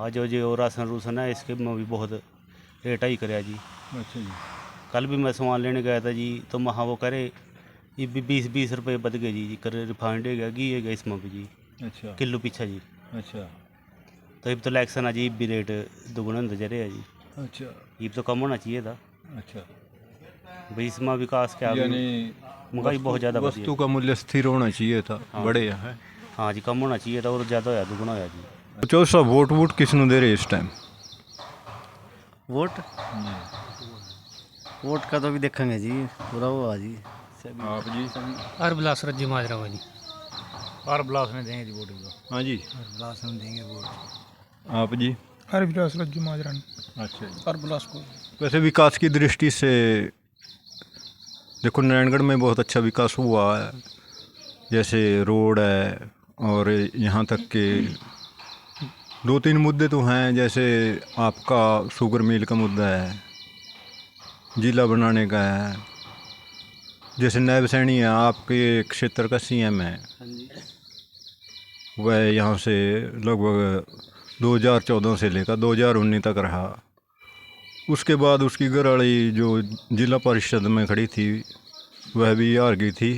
हाँ जो राशन रूसन है इसके में भी बहुत रेट हाई कराया जी। अच्छा जी। कल भी मैं सामान लेने गया था जी, तो वहाँ वो करे ये भी 20 रुपये बद गए जी कर रिफाइंड है गया घी है गया इसमें भी जी अच्छा किलो पीछा जी। अच्छा तो अब तो इलेक्शन है जी, भी रेट दोगुना होते जा रहे हैं जी। अच्छा ये तो कम होना चाहिए था अच्छा। भाई, इसमें विकास क्या यानी महंगाई बहुत ज़्यादा बढ़ी वस्तु है। का मूल्य स्थिर होना चाहिए था, हाँ बड़े जी। है। हाँ जी, कम होना चाहिए था और ज़्यादा होया दुगुना होया जी। चौधरी साहब वोट वोट किसनों दे रहे इस टाइम? वोट वोट का तो अभी देखेंगे जी, पूरा हुआ जी। आप जी? हर बिलास रज्जी माजरा हुआ जी। हर ब्लास में देंगे जी वोट को। हाँ जी। हर बिलास में देंगे वोट। आप जी? हर बिलास रज्जी माजरा अच्छा जी। हर बिलास को। वैसे विकास की दृष्टि से देखो नारायणगढ़ में बहुत अच्छा विकास हुआ है, जैसे रोड है और यहाँ तक के 2-3 मुद्दे तो हैं, जैसे आपका शुगर मिल का मुद्दा है, जिला बनाने का है, जैसे नायब सैनी है आपके क्षेत्र का सीएम है, वह यहाँ से लगभग 2014 से लेकर 2019 तक रहा। उसके बाद उसकी घरवाली जो जिला परिषद में खड़ी थी वह भी हार गई थी,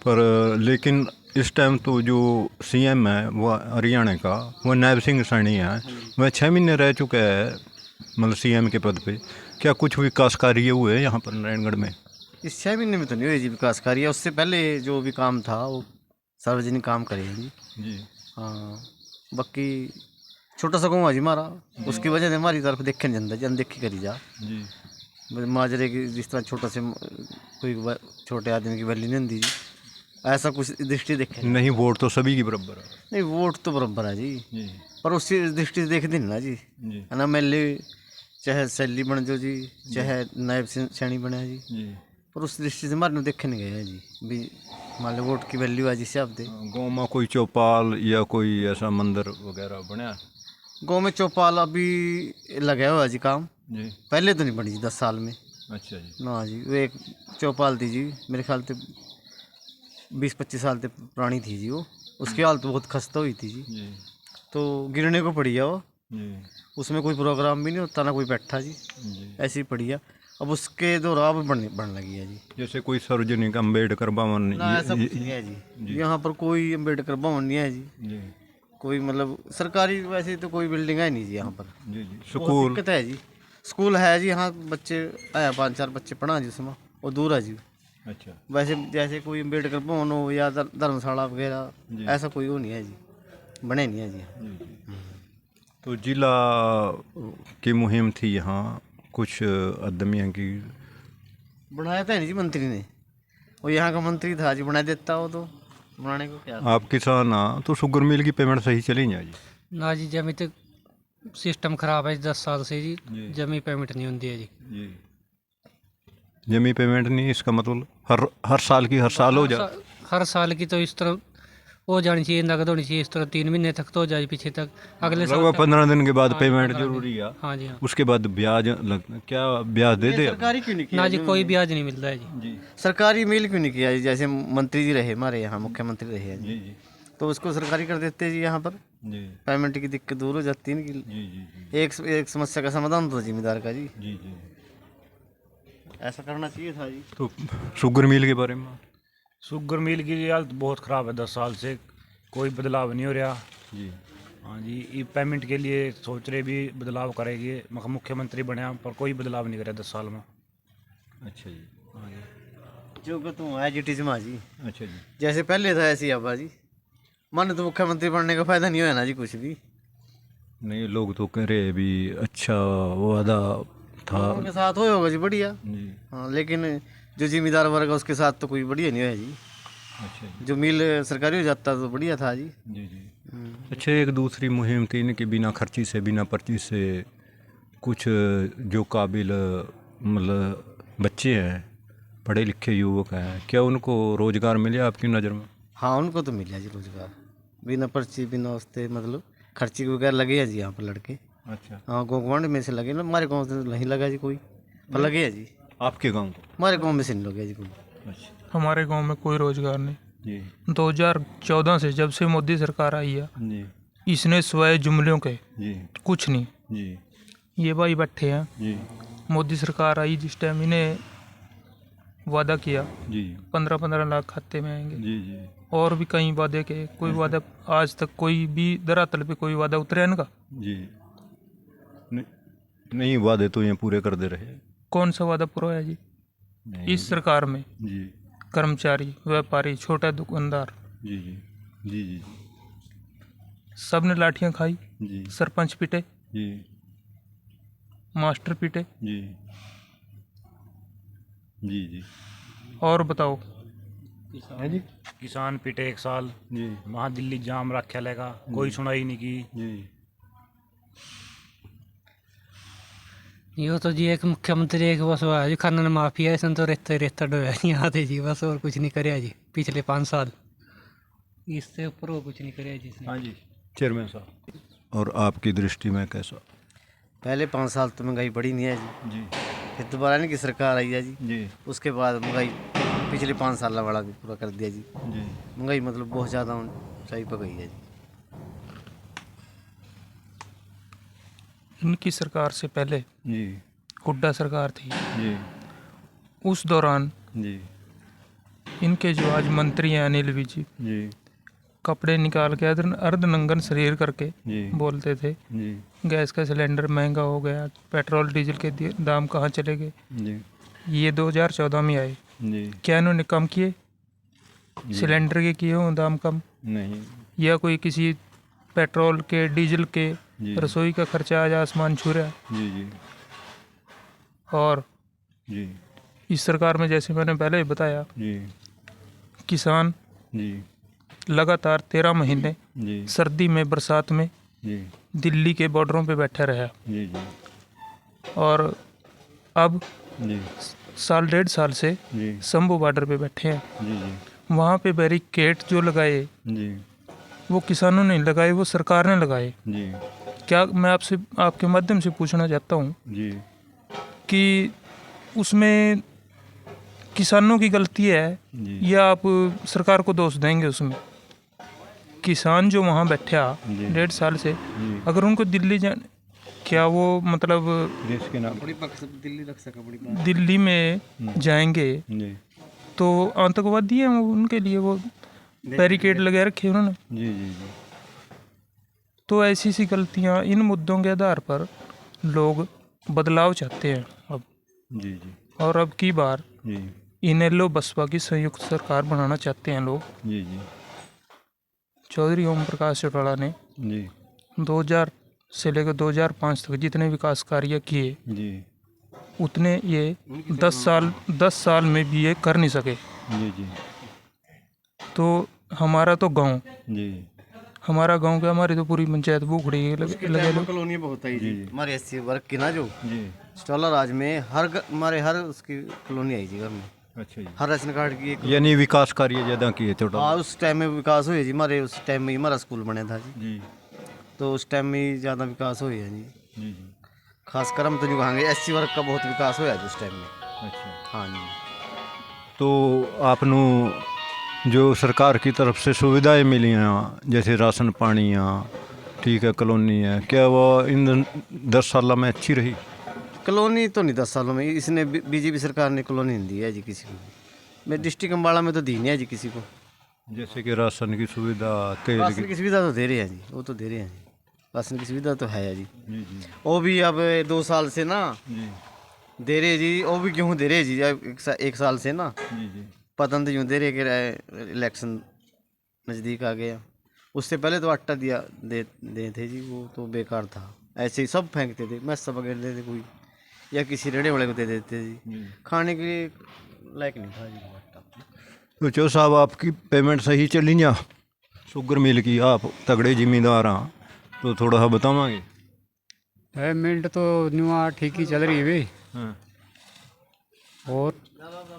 पर लेकिन इस टाइम तो जो सीएम है वह हरियाणा का, वह नायब सिंह सैनी है। वह 6 महीने रह चुका है मतलब सीएम के पद पे। क्या कुछ विकास कार्य हुए यहाँ पर नारायणगढ़ में? इस 6 महीने में तो नहीं हुई जी विकास कार्य, उससे पहले जो भी काम था वो सार्वजनिक काम करे हैं जी। जी। हाँ, बाकी छोटा सा गाँव है जी हमारा, उसकी वजह से हमारी तरफ देखे नहीं जाता जी, अनदेखी करी जा। जी। माजरे की जिस तरह छोटा से कोई छोटे आदमी की वैल्यू नहीं होती जी, ऐसा कुछ दृष्टि देखे नहीं, वोट तो सभी की बराबर है। नहीं, वोट तो बराबर है जी, जी पर उसी दृष्टि से देखते नहीं ना जी। जी है ना, एमएलए चाहे सैली बन जो जी, चाहे नायब सैनी बने जी, जी। पर उस दृष्टि से हमारे देखे नहीं गए हैं जी भी। मान लो वोट की वैल्यू है जिससे आप दे। गाँव में कोई चौपाल या कोई ऐसा मंदिर वगैरह बनया? गाँव में चौपाल अभी लगा हुआ है जी काम, जी। पहले तो नहीं बनी जी 10 साल में अच्छा जी। ना जी। वो एक चौपाल थी जी, मेरे ख्याल से 20-25 साल से पुरानी थी जी वो, उसकी हालत बहुत खस्ता हुई थी जी, जी तो गिरने को पड़ी है वो। जी उसमें कोई प्रोग्राम भी नहीं होता ना कोई बैठा जी, जी। ऐसी ही पड़ी है। अब उसके दौरान अब बढ़ने लगी है जी। जैसे कोई सार्वजनिक अम्बेडकर भवन ना ऐसा कुछ नहीं है जी, यहाँ पर कोई अम्बेडकर भवन नहीं है जी, जी कोई मतलब सरकारी वैसे तो कोई बिल्डिंग है नहीं जी यहाँ पर। जी जी। बहुत स्कूल? दिक्कत है जी। स्कूल है जी, यहाँ बच्चे आया 5-4 बच्चे पढ़ा जी उसमें, वो दूर है जी। अच्छा वैसे जैसे कोई अम्बेडकर भवन हो या धर्मशाला जी। वगैरह, ऐसा कोई वो नहीं है जी, बने नहीं है जी। जी जी। तो जिला की मुहिम थी यहाँ कुछ आदमियों की? बनाया था नहीं जी मंत्री ने, वो यहाँ का मंत्री था जी, बना देता वो तो, बनाने को क्या। आप किसान तो शुगर मिल की पेमेंट सही चली जाए जी? ना जी, जमी तक सिस्टम खराब है 10 साल से जी, जी। जमी पेमेंट नहीं होती है जी। जी। जमी पेमेंट नहीं, इसका मतलब हर साल की हर साल हो जाए? हर साल की तो इस तरह हो जानी चाहिए, नकद होनी चाहिए, इस तरह 3 महीने तक तो हो जाए, पीछे तक अगले साल लगभग 15 दिन के बाद हाँ, पेमेंट 15 दिन। जरूरी है। हाँ जी हाँ। उसके बाद ब्याज क्या ब्याज दे दे? सरकारी क्यों नहीं किया ना जी, कोई ब्याज नहीं मिलता है जी। जी सरकारी मेल क्यों नहीं किया जी? जैसे मंत्री जी रहे हमारे यहाँ, मुख्यमंत्री रहे हैं जी, जी जी तो उसको सरकारी कर देते जी, यहाँ पर जी पेमेंट की दिक्कत दूर हो जाती है जी कि जी एक समस्या का समाधान तो जिम्मेदार का जी, जी जी। ऐसा करना चाहिए था जी। तो शुगर मिल के बारे में? शुगर मिल की हालत बहुत ख़राब है, 10 साल से कोई बदलाव नहीं हो रहा। जी हाँ जी, ये पेमेंट के लिए सोच रहे भी बदलाव करेगी, मुख्यमंत्री बने पर कोई बदलाव नहीं करे 10 साल में। अच्छा जी। हाँ जी। जो कि तुम है जी टिजमा जी, अच्छा जी। जैसे पहले था ऐसे ही अब जी। माने तो मुख्यमंत्री बनने का फायदा नहीं हुआ ना जी कुछ भी। नहीं, लोग तो कह रहे भी अच्छा वादा था। उनके साथ हो होगा जी बढ़िया, जी। हाँ, लेकिन जो जिम्मेदार वर्ग है उसके साथ तो कोई बढ़िया नहीं हुआ जी। अच्छा जी। जो मिल सरकारी हो जाता तो बढ़िया था जी। जी जी। अच्छा, एक दूसरी मुहिम थी इनकी, बिना खर्ची से बिना पर्ची से कुछ जो काबिल मतलब बच्चे हैं, पढ़े लिखे युवक हैं, क्या उनको रोज़गार मिले आपकी नज़र में? हाँ, उनको तो मिला जी रोजगार, बिना पर्ची बिना उसते मतलब खर्ची वगैरह लगे हैं जी यहाँ पर लड़के। अच्छा। हाँ, गोगवांड में से लगे ना, हमारे गाँव से नहीं लगा जी कोई, पर लगे हैं जी। आपके गांव को? हमारे गाँव में से नहीं लगे जी कोई। अच्छा हमारे गांव में कोई रोजगार नहीं। जी 2014 से जब से मोदी सरकार आई है, जी इसने स्वयं जुमलों के जी कुछ नहीं। जी ये भाई बैठे हैं, जी मोदी सरकार आई जिस टाइम इन्हें वादा किया जी 15-15 लाख खाते में आएंगे, जी जी और भी कई वादे के, कोई वादा आज तक कोई भी धरातल पे कोई वादा उतरे इनका? जी नहीं, नहीं वादे तो ये पूरे कर दे रहे। कौन सा वादा पूरा है जी नहीं इस सरकार में? जी कर्मचारी, व्यापारी, छोटा दुकानदार जी जी जी जी सब ने लाठियां खाई, जी सरपंच पिटे, जी मास्टर पिटे, जी जी जी और बताओ। है जी किसान पिटे 1 साल, जी वहाँ दिल्ली जाम रखा लेगा, कोई सुनाई नहीं की। जी यो तो जी एक मुख्यमंत्री एक बस हुआ है जी खनन माफिया, इसने तो रेता ही रेता डोया यहाँ थे जी, बस और कुछ नहीं कराया जी पिछले 5 साल, इससे ऊपर वो कुछ नहीं कराया जी इसने। हाँ जी चेयरमैन साहब, और आपकी दृष्टि में कैसा? पहले 5 साल तो महंगाई बढ़ी नहीं है जी, जी फिर दोबारा इनकी सरकार आई है जी, जी उसके बाद महंगाई पिछले 5 साल का बड़ा भी पूरा कर दिया जी। जी महंगाई मतलब बहुत ज़्यादा ऊंचाई पर गई है जी। इनकी सरकार से पहले जी हुड्डा सरकार थी, जी उस दौरान जी इनके जो आज मंत्री हैं अनिल विज जी, जी कपड़े निकाल के अर्धनंगन शरीर करके जी बोलते थे जी गैस का सिलेंडर महंगा हो गया, पेट्रोल डीजल के दाम कहाँ चले गए। जी ये 2014 में आए, जी क्या इन्होंने कम किए? सिलेंडर के किए हों दाम कम, नहीं या कोई किसी पेट्रोल के डीजल के जी रसोई का खर्चा आज आसमान छू रहा है। जी जी और जी इस सरकार में जैसे मैंने पहले बताया, जी किसान जी लगातार 13 महीने जी सर्दी में बरसात में जी दिल्ली के बॉर्डरों पे बैठा रहा, जी जी और अब जी साल 1.5 साल से जी शंभू बॉर्डर पे बैठे हैं। जी जी वहाँ पे बैरिकेड जो लगाए जी वो किसानों ने लगाए, वो सरकार ने लगाए। जी क्या मैं आपसे आपके माध्यम से पूछना चाहता हूँ जी कि उसमें किसानों की गलती है जी या आप सरकार को दोष देंगे? उसमें किसान जो वहाँ बैठा जी। 1.5 साल से, जी अगर उनको दिल्ली जाने, क्या वो मतलब देश के नाम दिल्ली रख सका बड़ी बात। दिल्ली में जाएंगे जी तो आतंकवादी हैं वो, उनके लिए वो बैरिकेड लगा रखे उन्होंने। जी जी जी तो ऐसी सी गलतियाँ, इन मुद्दों के आधार पर लोग बदलाव चाहते हैं अब, जी जी और अब की बार जी इनेलो बसपा की संयुक्त सरकार बनाना चाहते हैं लोग। जी जी चौधरी ओम प्रकाश चौटाला ने जी 2000 से लेकर 2005 तक जितने विकास कार्य किए, जी उतने ये 10 साल में भी ये कर नहीं सके। जी जी तो हमारा तो गांव, जी हमारा गांव क्या, हमारी तो पूरी पंचायत भूखड़ी लगे लो। कॉलोनी बहुत आई जी, हमारे एससी वर्ग की ना जो जी स्टॉलर राज में हमारे हर उसकी कॉलोनी आई जी घर में, अच्छा जी, हर राशन कार्ड की एक। यानी विकास कार्य ज़्यादा किए छोटा। हाँ उस टाइम में विकास हुई जी, हमारे उस टाइम में ही हमारा स्कूल बना था जी, जी तो उस टाइम में ही ज़्यादा विकास हुई है जी। जी जी खासकर हम तो जो कहेंगे एससी वर्ग का बहुत विकास हुआ जी उस टाइम में। अच्छा, हाँ जी। तो आपनू जो सरकार की तरफ से सुविधाएं मिली हैं जैसे राशन पानी ठीक है, कॉलोनी है, क्या वो इन 10 साल में अच्छी रही? कॉलोनी तो नहीं 10 सालों में, इसने बीजेपी सरकार ने कॉलोनी नहीं दी है जी किसी को। मैं डिस्ट्रिक्ट अम्बाड़ा में तो दी नहीं है जी किसी को। जैसे कि राशन की सुविधा, तेल राशन की। की सुविधा तो दे रहे हैं जी, वो तो दे रहे हैं जी, राशन की सुविधा तो है जी। जी जी वो भी अब 2 साल से ना जी दे रहे जी, वो भी क्यों दे रहे जी, अब 1 साल से ना जी जी पता नहीं यूँ दे रहे कि इलेक्शन नज़दीक आ गया। उससे पहले तो आटा दे थे जी, वो तो बेकार था, ऐसे ही सब फेंकते थे, मैस वगैरह देते कोई, या किसी रेड़े वाले को दे देते जी, खाने के लिए लायक नहीं था जी वो आटा। तो चो साहब आपकी पेमेंट सही चली जा? शुगर मिल की, आप तगड़े जिम्मेदार हाँ, तो थोड़ा सा बतावांगे। पेमेंट तो न्यूआ ठीक ही चल रही है भाई, हाँ और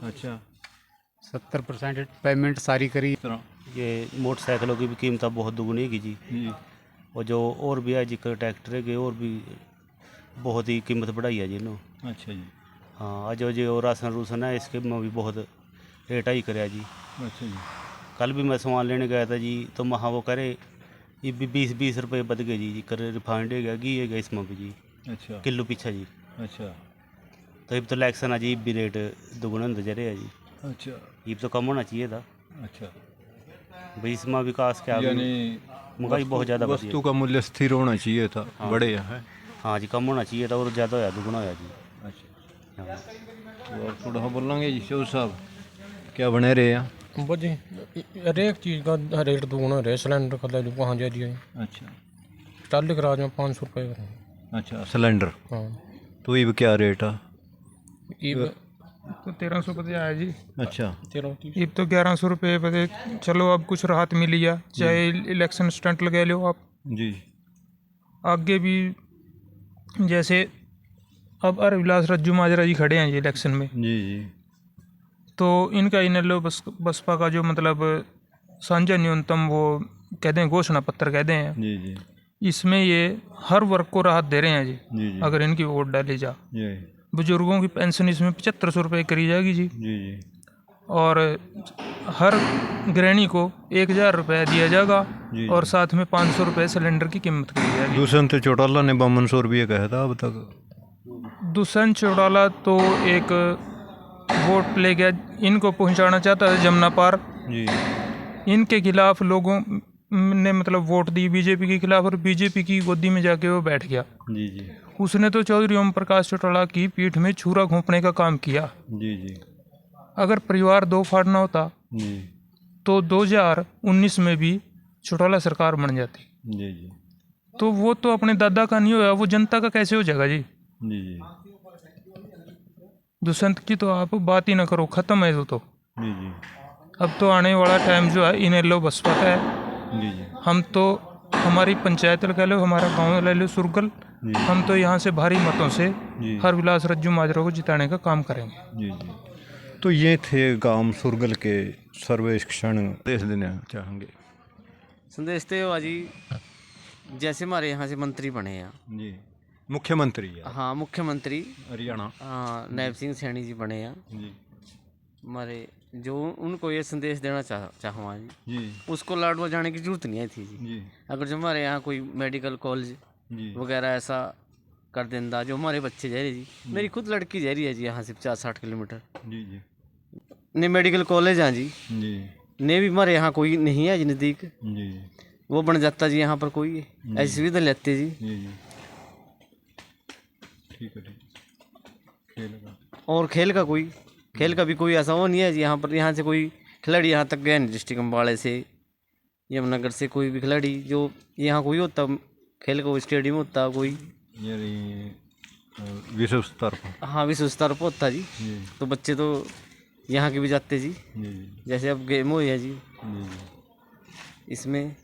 अच्छा 70% पेमेंट सारी करी। ये मोटरसाइकिलों की भी कीमत बहुत दुगनी है जी, जी और जो और भी है जी ट्रैक्टर के और भी बहुत ही कीमत बढ़ाई है जी इन्होंने। अच्छा जी, हाँ आज जो राशन रूसन है इसके में भी बहुत रेट हाई कराया जी। अच्छा जी, कल भी मैं सामान लेने गया था जी, तो वहाँ वो करे ये 20 रुपये बद गए जी कर रिफाइंड है घी है इसमें भी जी अच्छा किलो पीछे जी। अच्छा तो अब तो इलेक्शन है जी भी रेट दोगुना होता जा रहा है जी। अच्छा ये तो कम होना चाहिए था अच्छा भाई इसमें विकास क्या यानी महंगाई बहुत ज़्यादा बढ़ी वस्तु का मूल्य स्थिर होना चाहिए था, बढ़े है। हाँ जी कम होना चाहिए था और ज़्यादा होया दुगुना होया जी। अच्छा हाँ। तो और थोड़ा बोलेंगे जी शो साहब क्या बने रहे हैं? बस जी हर एक चीज़ का रेट दोगुना रहे। सिलेंडर का ले लो वहाँ जा दिया अच्छा टाली गराज में 500 रुपये का। अच्छा सिलेंडर हाँ तो ये क्या रेट है? ईब तो 1300 पे आया जी। अच्छा 13 अब तो 1100 रुपये पे चलो अब कुछ राहत मिली है, चाहे इलेक्शन स्टंट लगा लो आप। जी आगे भी जैसे अब अरविलास रज्जू माजरा जी खड़े हैं जी इलेक्शन में, जी जी तो इनका इनेलो बसपा का जो मतलब साझा न्यूनतम वो कहते हैं घोषणा पत्र कहते हैं, जी जी इसमें ये हर वर्ग को राहत दे रहे हैं जी। जी अगर इनकी वोट डाली जा, जी बुजुर्गों की पेंशन इसमें 7500 रुपये करी जाएगी जी। जी जी और हर गृहिणी को 1000 रुपये दिया जाएगा जी। और साथ में 500 रुपये सिलेंडर की कीमत करी जाएगी। दुष्यंत चौटाला ने 5200 रुपये कहा था अब तक। दुष्यंत चौटाला तो एक वोट ले गया, इनको पहुंचाना चाहता था जमुना पार। जी इनके खिलाफ लोगों ने मतलब वोट दी बीजेपी के खिलाफ, और बीजेपी की गोदी में जाके वो बैठ गया। जी जी उसने तो चौधरी ओम प्रकाश चौटाला की पीठ में छुरा घोंपने का काम किया। जी जी अगर परिवार दो फाड़ना होता जी तो 2019 में भी चौटाला सरकार बन जाती। जी जी तो वो तो अपने दादा का नहीं होया, वो जनता का कैसे हो जाएगा जी। जी जी दुष्यंत की तो आप बात ही ना करो, ख़त्म है वो तो। जी जी अब तो आने वाला टाइम जो है इनेलो बसपा का है। जी जी हम तो हमारी पंचायत ले लो, हमारा गांव ले लो सुरगल, जी। हम तो यहाँ से भारी मतों से जी। हरविलास रज्जू माजरा को जिताने का काम करेंगे। जी जी तो ये थे गांव सुरगल के सर्वेक्षण देश देना चाहेंगे। संदेश तो हुआ जी, जैसे हमारे यहाँ से मंत्री बने हैं। जी मुख्यमंत्री है। हाँ मुख्यमंत्री हरियाणा। हाँ नायब सिंह सैनी जी बने हैं जी हमारे, जो उनको ये संदेश देना चाहूँगा जी, जी उसको लाडवा जाने की जरूरत नहीं आई थी जी। जी अगर जो हमारे यहाँ कोई मेडिकल कॉलेज जी वगैरह ऐसा कर देंदा, जो हमारे बच्चे जा रहे जी, मेरी खुद लड़की जा रही है जी यहाँ से 50-60 किलोमीटर जी जी ने मेडिकल कॉलेज हैं जी, जी ने भी हमारे यहाँ कोई नहीं है जी नज़दीक, जी वो बन जाता जी यहाँ पर कोई ऐसी सुविधा लेते जी। जी जी ठीक है खेल का और खेल का भी कोई ऐसा वो नहीं है जी यहाँ पर। यहाँ से कोई खिलाड़ी यहाँ तक गया नहीं, डिस्ट्रिक्ट अम्बाड़े से यमुनानगर से कोई भी खिलाड़ी जो यहाँ कोई होता खेल का, कोई स्टेडियम होता कोई, यानी विश्व स्तर पर। हाँ विश्व स्तर पर होता जी, जी तो बच्चे तो यहाँ के भी जाते जी। जी जैसे अब गेम हुई है जी, जी इसमें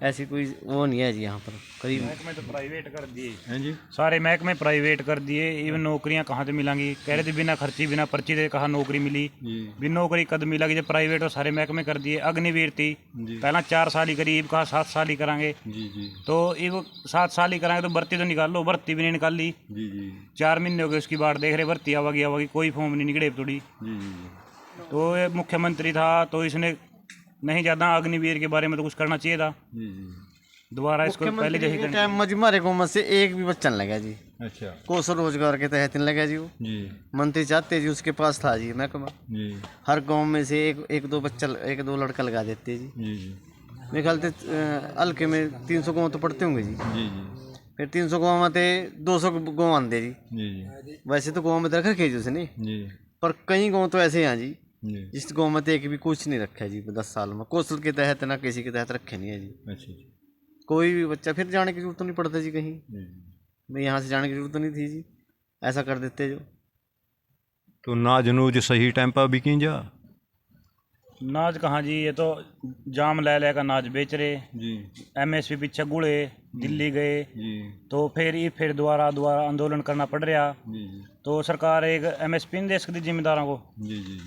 ऐसी कोई वो नहीं है जी यहाँ पर करीब। महकमे तो प्राइवेट कर दिए, हैं जी सारे महकमे प्राइवेट कर दिए। इवन नौकरियां कहाँ से मिलेंगी, कह रहे थे बिना खर्ची बिना पर्ची दे कहाँ नौकरी मिली, जी बिन नौकरी कद मिलेगी जब प्राइवेट और सारे महकमे कर दिए। अग्निवीर थी जी पहला 4 साल ही करी, कहा 7 साल ही करांगे, जी जी तो ये 7 साल ही करांगे तो भर्ती तो निकाल लो, भर्ती भी नहीं निकाल ली। जी जी 4 महीने हो गए उसकी बात देख रहे, भर्ती आवागी कोई फॉर्म नहीं निकले थोड़ी। जी जी तो ये मुख्यमंत्री था तो इसने नहीं ज़्यादा अग्निवीर के बारे में तो कुछ करना चाहिए था। जी जी दोबारा इसको पहले मुख्यमंत्री जैसे के टाइम में जी हमारे गाँव से एक भी बच्चा नहीं लगा जी, अच्छा कौशल रोजगार के तहत नहीं लगा जी। वो जी मंत्री चाहते जी, उसके पास था जी महकमा, जी हर गांव में से एक दो लड़का लगा देते जी। जी जी मेरे ख्याल से हल्के में 300 गाँव तो पड़ते होंगे जी, जी जी फिर 300 गाँव में थे 200 गाँव आते जी। जी जी वैसे तो गाँव में तो रखा जी उसने, जी पर कई गाँव तो ऐसे हैं जी जी जिस गाँव में तो एक भी कुछ नहीं रखा है जी 10 साल में, कौशल के तहत ना किसी के तहत रखे नहीं है जी। अच्छा जी कोई भी बच्चा फिर जाने की जरूरत तो नहीं पड़ता जी कहीं, जी मैं यहाँ से जाने की जरूरत तो नहीं थी जी, ऐसा कर देते जो। तो नाज नूज सही टाइम पर बिकी जा। नाज कहाँ जी, ये तो जाम ले का नाज बेच रहे, जी MSP पीछे गुड़े दिल्ली गए, जी तो फिर दोबारा आंदोलन करना पड़ रहा। जी जी तो सरकार एक MSP नहीं दे सकती जिम्मेदारों को। जी जी